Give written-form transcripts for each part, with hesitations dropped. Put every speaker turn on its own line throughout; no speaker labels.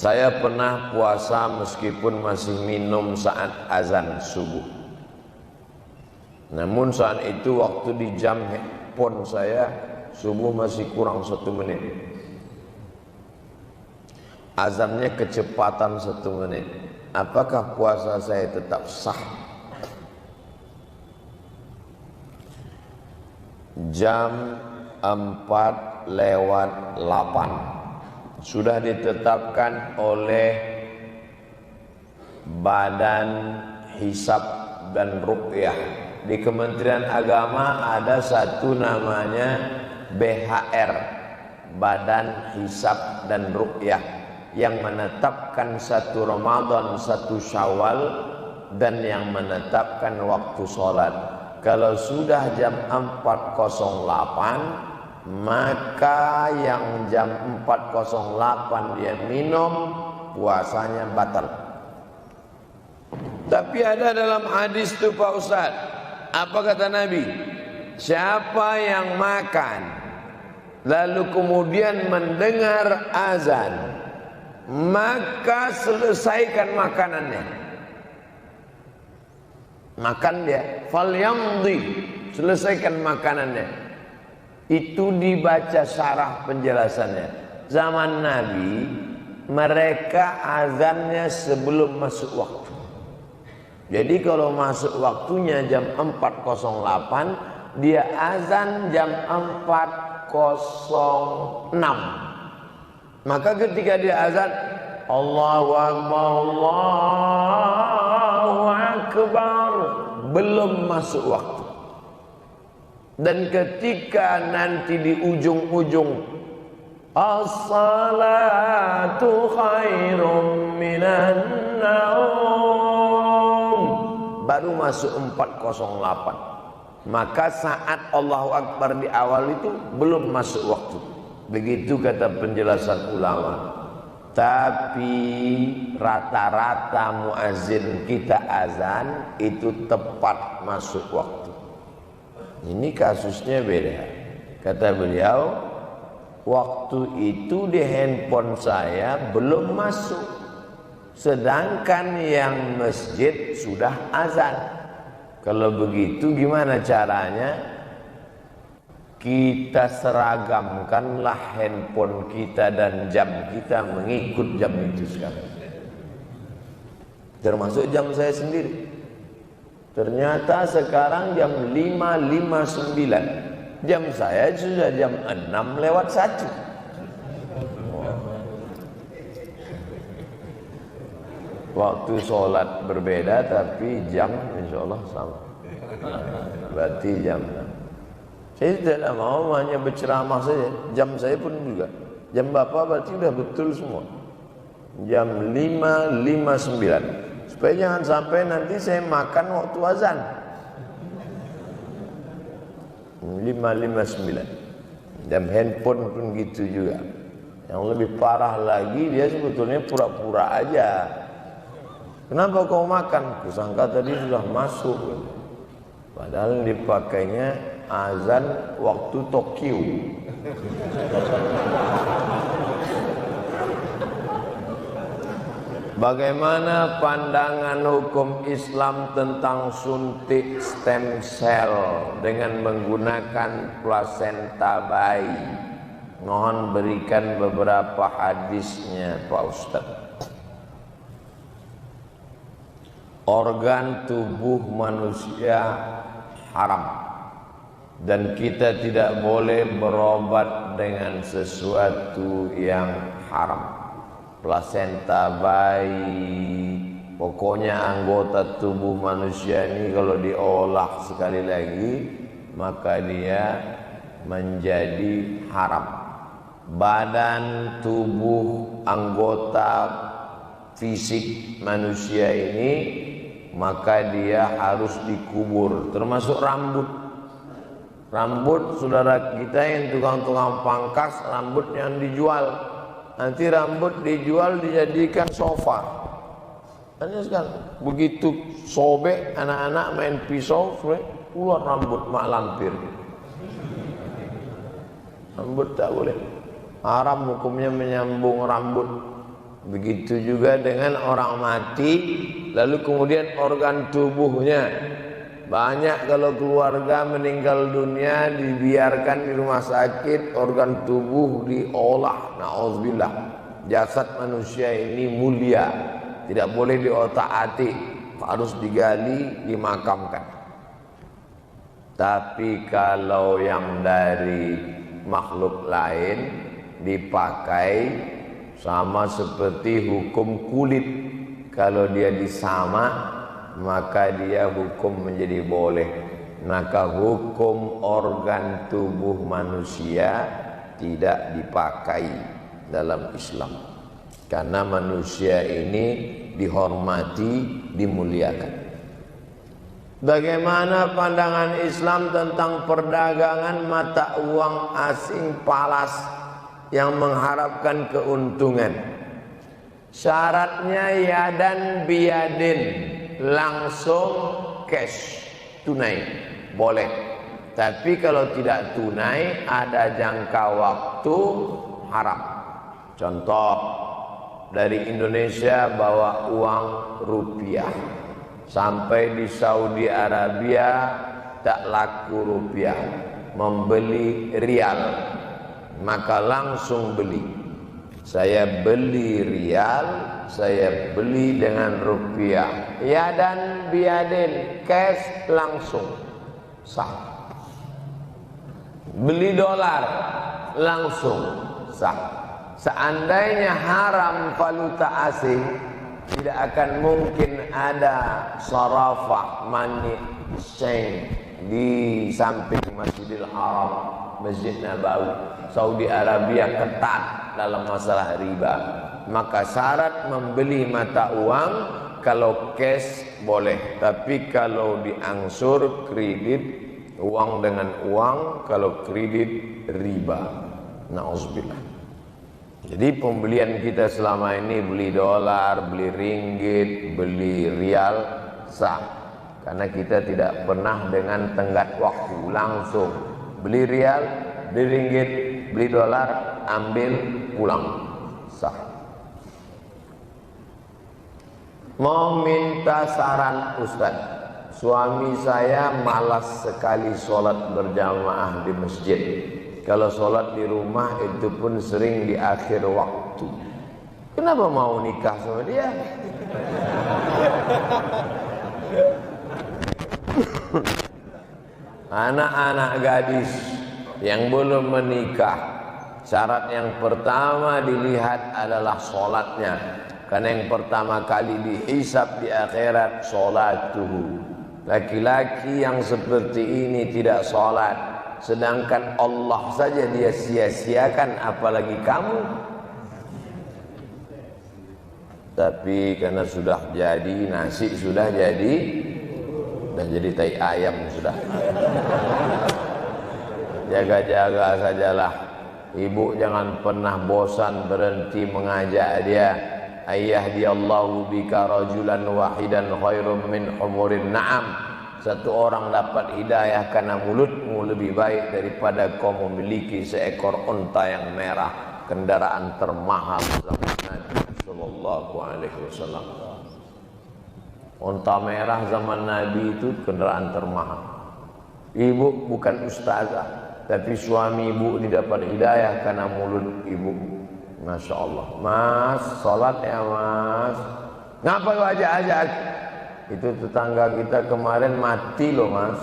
Saya pernah puasa meskipun masih minum saat azan subuh. Namun saat itu waktu di jam handphone saya subuh masih kurang 1 menit. Azannya kecepatan 1 menit. Apakah puasa saya tetap sah? Jam 4:08 sudah ditetapkan oleh Badan Hisab dan Ruqyah. Di Kementerian Agama ada satu namanya BHR, Badan Hisab dan Ruqyah, yang menetapkan 1 Ramadan, 1 Syawal, dan yang menetapkan waktu sholat. Kalau sudah jam 4:08, maka yang jam 4:08 dia minum, puasanya batal. Tapi ada dalam hadis itu Pak Ustaz, apa kata Nabi? Siapa yang makan lalu kemudian mendengar azan, maka selesaikan makanannya. Makan dia, falyamdi, selesaikan makanannya. Itu dibaca syarah penjelasannya. Zaman Nabi mereka azannya sebelum masuk waktu. Jadi kalau masuk waktunya jam 4:08, dia azan jam 4:06. Maka ketika dia azan, Allahu Akbar, Allahu Akbar, belum masuk waktu. Dan ketika nanti di ujung-ujung as-salatu khairum minan naum, baru masuk 4:08. Maka saat Allahu Akbar di awal itu belum masuk waktu. Begitu kata penjelasan ulama. Tapi rata-rata muazin kita azan itu tepat masuk waktu. Ini kasusnya beda. Kata beliau, waktu itu di handphone saya belum masuk, sedangkan yang masjid sudah azan. Kalau begitu gimana caranya? Kita seragamkanlah handphone kita dan jam kita mengikut jam itu sekarang. Termasuk jam saya sendiri. Ternyata sekarang jam 5:59. Jam saya sudah jam 6:01. Waktu sholat berbeda tapi jam insya Allah sama. Berarti jam 6. Saya tidak mau hanya berceramah saja. Jam saya pun juga. Jam Bapak berarti sudah betul semua. Jam 5:59. Supaya jangan sampai nanti saya makan waktu azan. 5:59. Jam handphone pun gitu juga. Yang lebih parah lagi, dia sebetulnya pura-pura aja. Kenapa kau makan? Kusangka tadi sudah masuk. Padahal dipakainya azan waktu Tokyo. Bagaimana pandangan hukum Islam tentang suntik stem cell dengan menggunakan plasenta bayi? Mohon berikan beberapa hadisnya Pak Ustaz. Organ tubuh manusia haram dan kita tidak boleh berobat dengan sesuatu yang haram. Plasenta bayi, pokoknya anggota tubuh manusia ini kalau diolah sekali lagi maka dia menjadi haram. Badan tubuh anggota fisik manusia ini maka dia harus dikubur, termasuk rambut. Rambut saudara kita yang tukang-tukang pangkas, rambut yang dijual. Nanti rambut dijual dijadikan sofa. Hanya sekarang begitu sobek anak-anak main pisau, keluar rambut mak lampir. Rambut tak boleh. Haram hukumnya menyambung rambut. Begitu juga dengan orang mati, lalu kemudian organ tubuhnya. Banyak kalau keluarga meninggal dunia dibiarkan di rumah sakit, organ tubuh diolah. Na'udzubillah. Jasad manusia ini mulia, tidak boleh diotak-atik, harus digali, dimakamkan. Tapi kalau yang dari makhluk lain dipakai, sama seperti hukum kulit, kalau dia disamak maka dia hukum menjadi boleh. Maka hukum organ tubuh manusia tidak dipakai dalam Islam, karena manusia ini dihormati, dimuliakan. Bagaimana pandangan Islam tentang perdagangan mata uang asing falas yang mengharapkan keuntungan? Syaratnya yadan biyadin, langsung cash, tunai, boleh. Tapi kalau tidak tunai, ada jangka waktu, haram. Contoh, dari Indonesia bawa uang rupiah, sampai di Saudi Arabia tak laku rupiah, membeli rial, maka langsung beli. Saya beli rial, saya beli dengan rupiah, yadan biyadin, cash langsung, sah. Beli dolar langsung, sah. Seandainya haram valuta asing, tidak akan mungkin ada sarafah, money exchange di samping Masjidil Haram, Masjid Nabawi. Saudi Arabia ketat dalam masalah riba. Maka syarat membeli mata uang, kalau cash boleh, tapi kalau diangsur kredit, uang dengan uang, kalau kredit riba. Na'udzubillah. Jadi pembelian kita selama ini beli dolar, beli ringgit, beli rial sah, karena kita tidak pernah dengan tenggat waktu, langsung beli rial, beli ringgit, beli dolar, ambil pulang, sah. Mau minta saran Ustaz, suami saya malas sekali sholat berjamaah di masjid. Kalau sholat di rumah itu pun sering di akhir waktu. Kenapa mau nikah sama dia? Anak-anak gadis yang belum menikah, syarat yang pertama dilihat adalah sholatnya. Karena yang pertama kali dihisab di akhirat sholatuhu. Laki-laki yang seperti ini tidak sholat, sedangkan Allah saja dia sia-siakan, apalagi kamu. Tapi karena sudah jadi, nasi sudah jadi, dan jadi tai ayam sudah. Jaga-jaga sajalah. Ibu jangan pernah bosan berhenti mengajak dia. Ayyahdiyallahu bika rajulan wahidan khairum min humurin na'am. Satu orang dapat hidayah karena mulutmu lebih baik daripada kau memiliki seekor unta yang merah, kendaraan termahal zaman Nabi sallallahu alaihi wasallam. Unta merah zaman Nabi itu kendaraan termahal. Ibu bukan ustazah, tapi suami ibu didapat hidayah karena mulut ibu. Masya Allah. Mas, sholat ya mas. Ngapa lu ajak-ajak? Itu tetangga kita kemarin mati loh mas.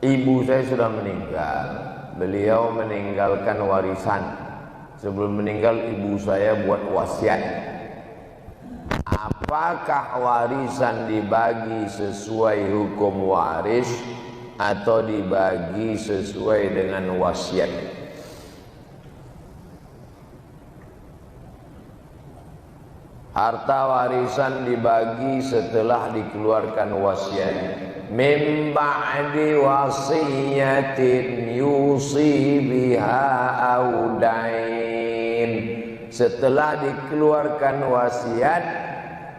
Ibu saya sudah meninggal. Beliau meninggalkan warisan. Sebelum meninggal ibu saya buat wasiat. Apakah warisan dibagi sesuai hukum waris atau dibagi sesuai dengan wasiat? Harta warisan dibagi setelah dikeluarkan wasiat. Min ba'di wasiyatin yusi biha au dain. Setelah dikeluarkan wasiat,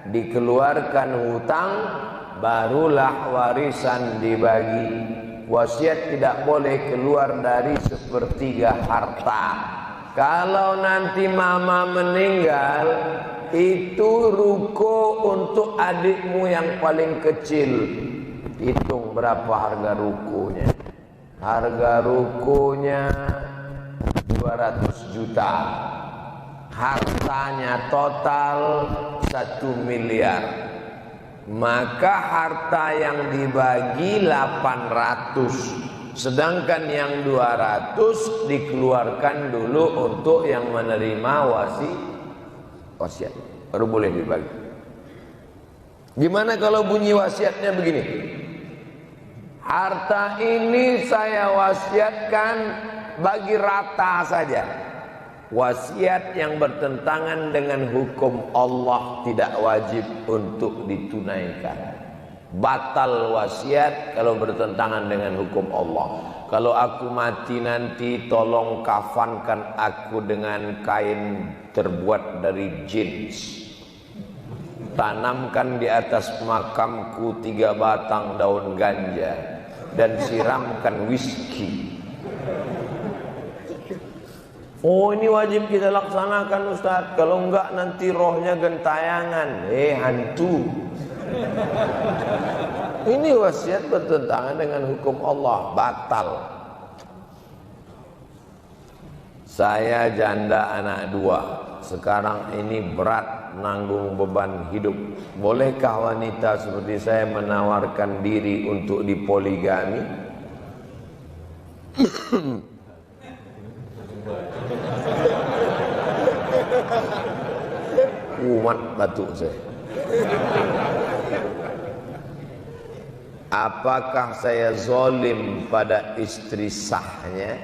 dikeluarkan hutang, barulah warisan dibagi. wasiat tidak boleh keluar dari sepertiga harta. Kalau nanti mama meninggal, itu ruko untuk adikmu yang paling kecil. Hitung berapa harga rukonya. Harga rukonya 200 juta. Hartanya total 1 miliar. Maka harta yang dibagi 800, sedangkan yang 200 dikeluarkan dulu untuk yang menerima wasiat, baru boleh dibagi. Gimana kalau bunyi wasiatnya begini? Harta ini saya wasiatkan bagi rata saja. Wasiat yang bertentangan dengan hukum Allah tidak wajib untuk ditunaikan. Batal wasiat kalau bertentangan dengan hukum Allah. Kalau aku mati nanti, tolong kafankan aku dengan kain terbuat dari jeans. Tanamkan di atas makamku 3 batang daun ganja dan siramkan whisky. Oh, ini wajib kita laksanakan, Ustaz. Kalau enggak nanti rohnya gentayangan. Hantu. Ini wasiat bertentangan dengan hukum Allah, batal. Saya janda anak 2. Sekarang ini berat nanggung beban hidup. Bolehkah wanita seperti saya menawarkan diri untuk dipoligami? Umat batuk saya. Apakah saya zalim pada istri sahnya,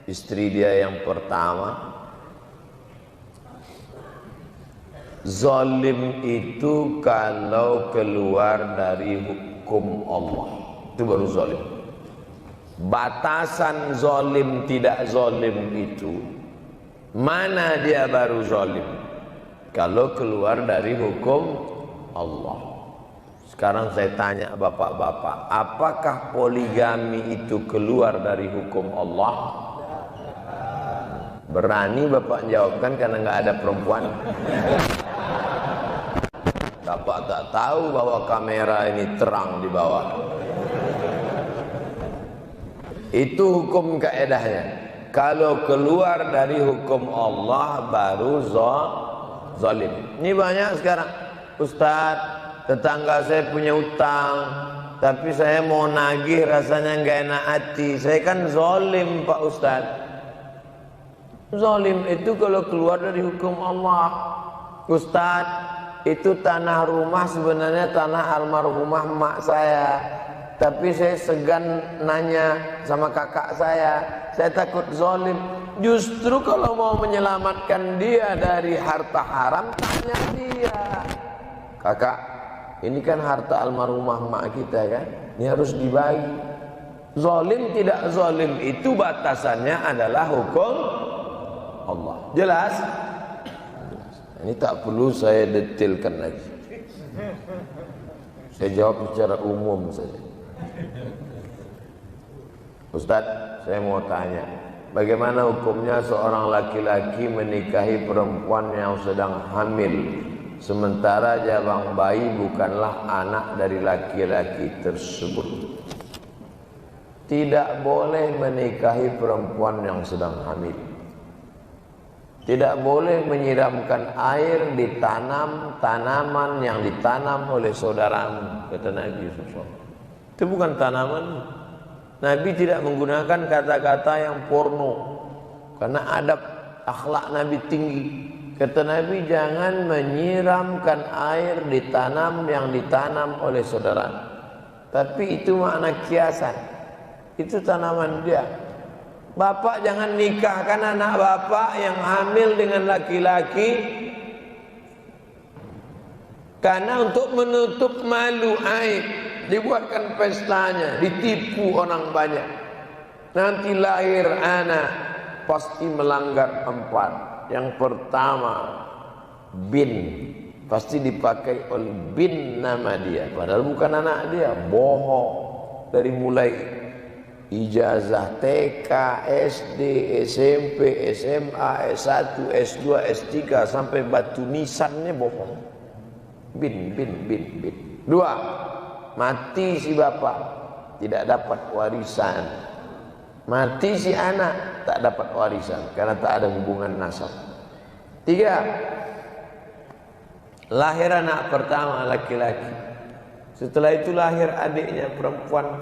istri dia yang pertama? Zalim itu kalau keluar dari hukum Allah, itu baru zalim. Batasan zalim tidak zalim itu, mana dia baru zalim? Kalau keluar dari hukum Allah. Sekarang saya tanya bapak-bapak, apakah poligami itu keluar dari hukum Allah? Berani bapak jawabkan karena nggak ada perempuan. Bapak tak tahu bahwa kamera ini terang di bawah. Itu hukum kaedahnya. Kalau keluar dari hukum Allah baru zalim. Ini banyak sekarang. Ustaz, tetangga saya punya utang, tapi saya mau nagih rasanya nggak enak hati. Saya kan zalim, Pak Ustaz. Zalim itu kalau keluar dari hukum Allah. Ustaz, itu tanah rumah sebenarnya tanah almarhumah mak saya. Tapi saya segan nanya sama kakak saya takut zalim. Justru kalau mau menyelamatkan dia dari harta haram, tanya dia. Kakak, ini kan harta almarhumah mak kita kan, ini harus dibagi. Zalim tidak zalim itu batasannya adalah hukum Allah. Jelas? Ini tak perlu saya detailkan lagi. Saya jawab secara umum saja. Ustaz, saya mau tanya, bagaimana hukumnya seorang laki-laki menikahi perempuan yang sedang hamil, sementara jabang bayi bukanlah anak dari laki-laki tersebut? Tidak boleh menikahi perempuan yang sedang hamil. Tidak boleh menyiramkan air di tanaman yang ditanam oleh saudaramu, kata Nabi SAW. Itu bukan tanaman. Nabi tidak menggunakan kata-kata yang porno, karena adab akhlak Nabi tinggi. Kata Nabi, jangan menyiramkan air di tanam yang ditanam oleh saudara. Tapi itu makna kiasan. Itu tanaman dia. Bapak jangan nikahkan anak bapak yang hamil dengan laki-laki karena untuk menutup malu aib, dibuatkan pestanya, ditipu orang banyak. Nanti lahir anak pasti melanggar 4. Yang pertama, bin, pasti dipakai oleh bin nama dia, padahal bukan anak dia. Bohong dari mulai ijazah TK, SD, SMP, SMA, S1, S2, S3 sampai batu nisannya bohong. Bin. Dua, mati si bapak tidak dapat warisan. Mati si anak tak dapat warisan karena tak ada hubungan nasab. Tiga, lahir anak pertama laki-laki. Setelah itu lahir adiknya perempuan.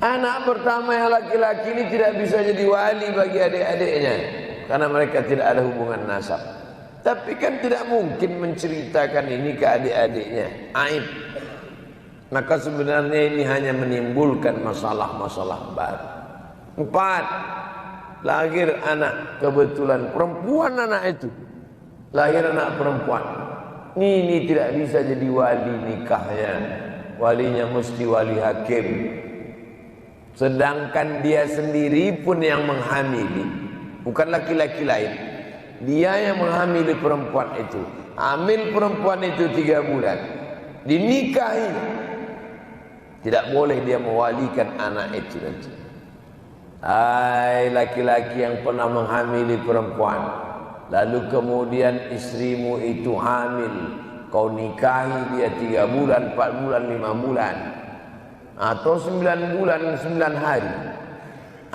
Anak pertama yang laki-laki ini tidak bisa jadi wali bagi adik-adiknya karena mereka tidak ada hubungan nasab. Tapi kan tidak mungkin menceritakan ini ke adik-adiknya, aib. Maka sebenarnya ini hanya menimbulkan masalah-masalah baru. Empat, lahir anak kebetulan perempuan anak itu. Lahir anak perempuan. Ini tidak bisa jadi wali nikahnya. Walinya mesti wali hakim. Sedangkan dia sendiri pun yang menghamili, bukan laki-laki lain. Dia yang menghamili perempuan itu. Hamil perempuan itu 3 bulan, dinikahi. Tidak boleh dia mewalikan anak itu nanti. Hai laki-laki yang pernah menghamili perempuan, lalu kemudian istrimu itu hamil, kau nikahi dia 3 bulan, 4 bulan, 5 bulan, atau 9 bulan, 9 hari.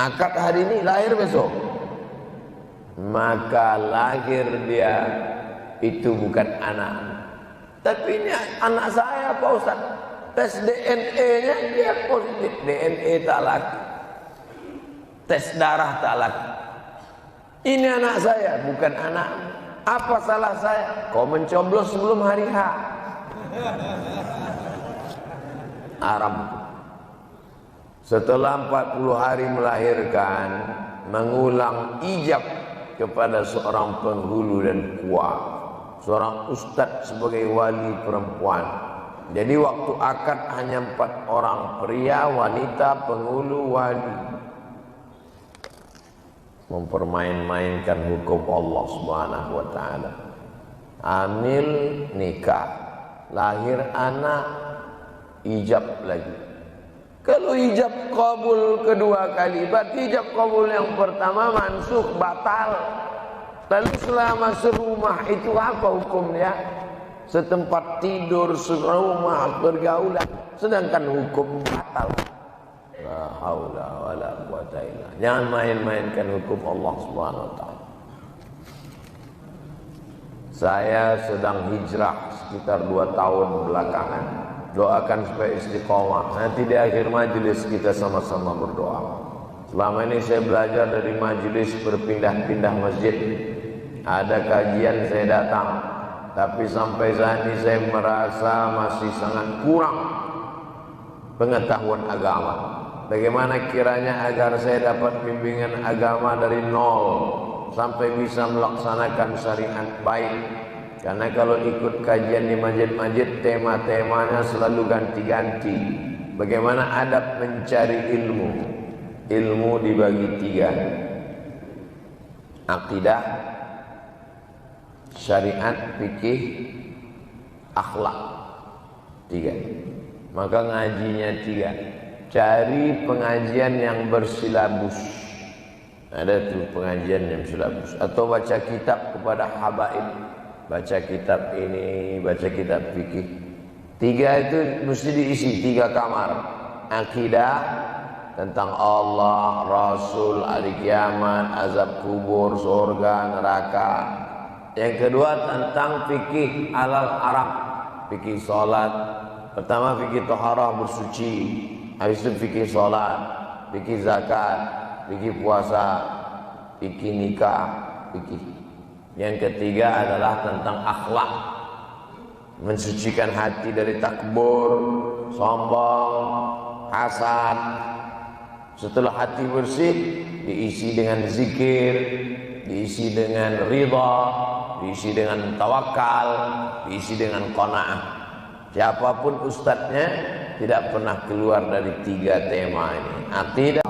Akad hari ini, lahir besok. Maka lahir dia itu bukan anak. Tapi ini anak saya Pak Ustaz. Tes DNA-nya dia positif. DNA tak laku. Tes darah tak laku. Ini anak saya, bukan anak. Apa salah saya? Kau mencoblos sebelum hari H. Haram. Setelah 40 hari melahirkan, mengulang ijab kepada seorang penghulu dan kuat, seorang ustadz sebagai wali perempuan. Jadi waktu akad hanya 4 orang, pria, wanita, penghulu, wali. Mempermain-mainkan hukum Allah Subhanahu wa taala. Hamil, nikah, lahir anak, ijab lagi. Kalau ijab kabul kedua kali, berarti ijab kabul yang pertama mansukh, batal. Lalu selama serumah itu apa hukumnya? Setempat tidur, serumah, pergaulan, sedangkan hukum batal. La haula wala quwata illa. Jangan main-mainkan hukum Allah Subhanahu wa taala. Saya sedang hijrah sekitar 2 tahun belakangan. Doakan supaya istiqomah. Nanti di akhir majelis kita sama-sama berdoa. Selama ini saya belajar dari majelis berpindah-pindah masjid. Ada kajian saya datang, tapi sampai saat ini saya merasa masih sangat kurang pengetahuan agama. Bagaimana kiranya agar saya dapat bimbingan agama dari nol sampai bisa melaksanakan syariat baik. Karena kalau ikut kajian di masjid-masjid, tema-temanya selalu ganti-ganti. Bagaimana adab mencari ilmu? Ilmu dibagi 3. Akidah, syariat, fikih, akhlak. 3. Maka ngajinya 3. Cari pengajian yang bersilabus. Ada tuh pengajian yang silabus. Atau baca kitab kepada habaib. Baca kitab ini, baca kitab fikih. 3 itu mesti diisi, 3 kamar. Akidah tentang Allah, Rasul, hari kiamat, azab kubur, surga, neraka. Yang kedua tentang fikih halal haram, fikih salat. Pertama fikih taharah, bersuci. Habis itu fikih salat, fikih zakat, fikih puasa, fikih nikah, fikih. Yang ketiga adalah tentang akhlak, mensucikan hati dari takbur, sombong, hasad. Setelah hati bersih, diisi dengan zikir, diisi dengan ridha, diisi dengan tawakal, diisi dengan qanaah. Siapapun ustadznya tidak pernah keluar dari 3 tema ini. Akidah